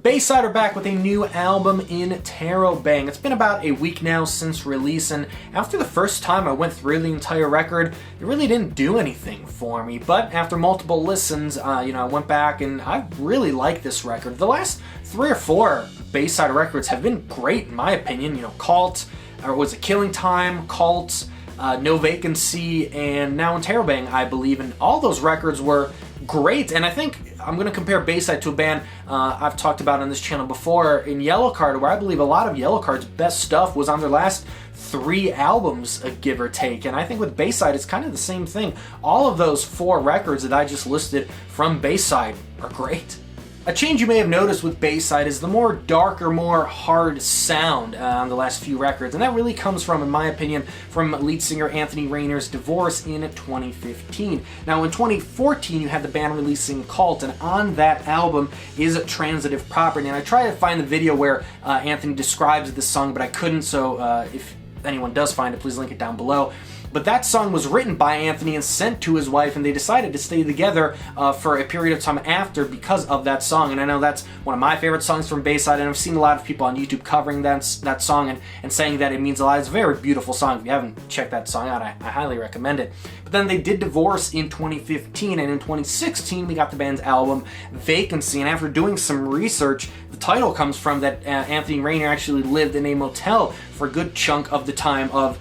Bayside are back with a new album, Interrobang. It's been about a week now since release, and after the first time I went through the entire record, it really didn't do anything for me. But after multiple listens, I went back and I really like this record. The last 3 or 4 Bayside records have been great in my opinion. Cult, or was it Killing Time, Cult, No Vacancy, and now Interrobang, I believe, and all those records were great. And I think I'm going to compare Bayside to a band I've talked about on this channel before in Yellowcard, where I believe a lot of Yellowcard's best stuff was on their last 3 albums, give or take. And I think with Bayside, it's kind of the same thing. All of those 4 records that I just listed from Bayside are great. A change you may have noticed with Bayside is the more darker, more hard sound on the last few records, and that really comes from, in my opinion, from lead singer Anthony Rainer's divorce in 2015. Now in 2014 you had the band releasing Cult, and on that album is Transitive Property, and I tried to find the video where Anthony describes this song, but I couldn't, so if anyone does find it, please link it down below. But that song was written by Anthony and sent to his wife, and they decided to stay together for a period of time after because of that song. And I know that's one of my favorite songs from Bayside, and I've seen a lot of people on YouTube covering that song and saying that it means a lot. It's a very beautiful song. If you haven't checked that song out, I highly recommend it. But then they did divorce in 2015, and in 2016 we got the band's album Vacancy, and after doing some research, the title comes from that Anthony Rainer actually lived in a motel for a good chunk of the time of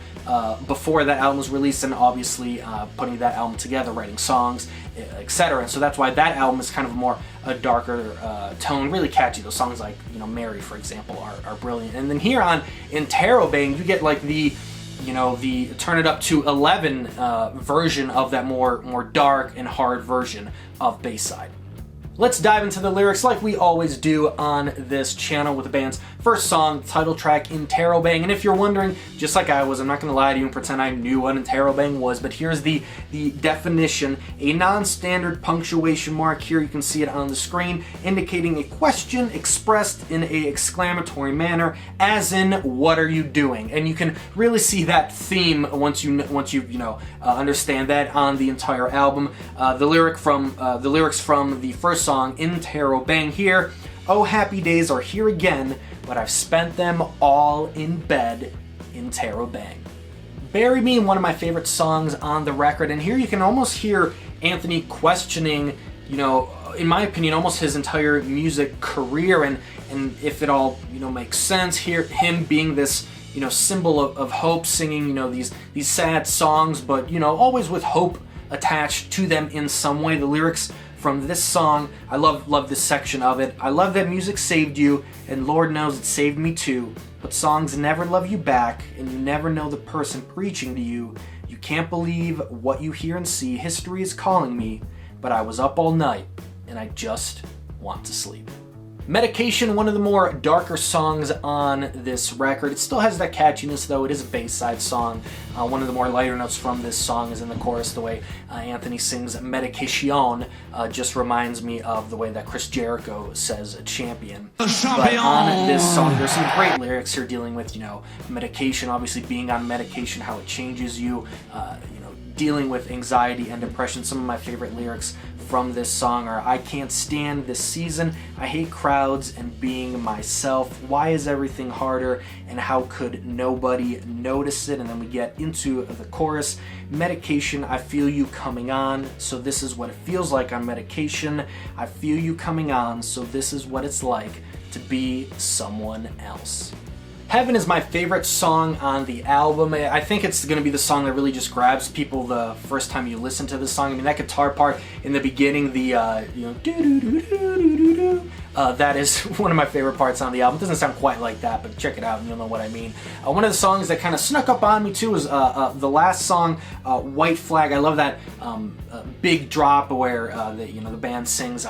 before that album was released, and obviously putting that album together, writing songs, etc. And so that's why that album is kind of a darker tone, really catchy. Those songs like Mary, for example, are brilliant. And then here on Interrobang, you get like the turn it up to 11 version of that more dark and hard version of Bayside. Let's dive into the lyrics like we always do on this channel with the band's first song, title track, Interrobang. And if you're wondering, just like I was, I'm not going to lie to you and pretend I knew what Interrobang was, but here's the definition. A non-standard punctuation mark, here you can see it on the screen, indicating a question expressed in a exclamatory manner, as in, what are you doing? And you can really see that theme once you understand that on the entire album. The lyrics from the first song, Interrobang, here: oh, happy days are here again, but I've spent them all in bed, Interrobang. Bury Me, one of my favorite songs on the record, and here you can almost hear Anthony questioning, in my opinion, almost his entire music career, and if it all, makes sense. Here, him being this, symbol of hope, singing, these sad songs, but, always with hope attached to them in some way. The lyrics from this song, I love this section of it. I love that music saved you, and Lord knows it saved me too. But songs never love you back, and you never know the person preaching to you. You can't believe what you hear and see. History is calling me, but I was up all night, and I just want to sleep. Medication, one of the more darker songs on this record. It still has that catchiness, though. It is a Bayside song. One of the more lighter notes from this song is in the chorus. The way Anthony sings Medication just reminds me of the way that Chris Jericho says champion. But on this song, there's some great lyrics here dealing with, medication, obviously being on medication, how it changes you, dealing with anxiety and depression. Some of my favorite lyrics from this song are: I can't stand this season, I hate crowds and being myself, why is everything harder, and how could nobody notice it? And then we get into the chorus: medication, I feel you coming on, so this is what it feels like on medication. I feel you coming on, so this is what it's like to be someone else. Heaven is my favorite song on the album. I think it's going to be the song that really just grabs people the first time you listen to this song. I mean, that guitar part in the beginning, the that is one of my favorite parts on the album. It doesn't sound quite like that, but check it out and you'll know what I mean. One of the songs that kind of snuck up on me too is the last song, White Flag. I love that big drop where the band sings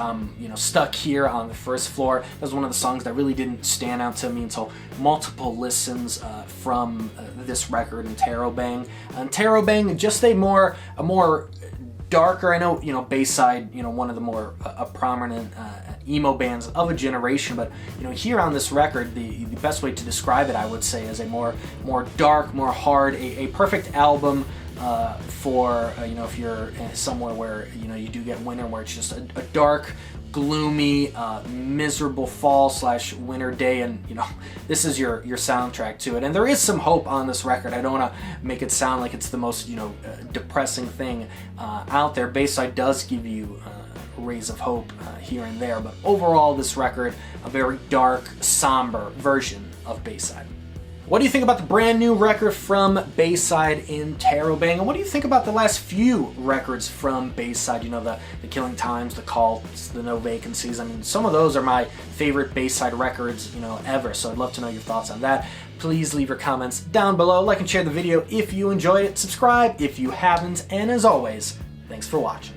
stuck here on the first floor. That was one of the songs that really didn't stand out to me until multiple listens from this record, Interrobang. Interrobang, just a more darker. I know, Bayside, one of the more prominent emo bands of a generation, but here on this record, the best way to describe it, I would say, is a more dark, more hard, a perfect album for if you're somewhere where you do get winter, where it's just a dark, gloomy, miserable fall / winter day, and you know, this is your soundtrack to it. And there is some hope on this record. I don't want to make it sound like it's the most, you know, depressing thing out there. Bayside does give you rays of hope here and there, but overall this record, a very dark, somber version of Bayside. What do you think about the brand new record from Bayside, Interrobang? And what do you think about the last few records from Bayside? You know, the Killing Times, the Cults, the No Vacancies. I mean, some of those are my favorite Bayside records, you know, ever. So I'd love to know your thoughts on that. Please leave your comments down below. Like and share the video if you enjoyed it. Subscribe if you haven't. And as always, thanks for watching.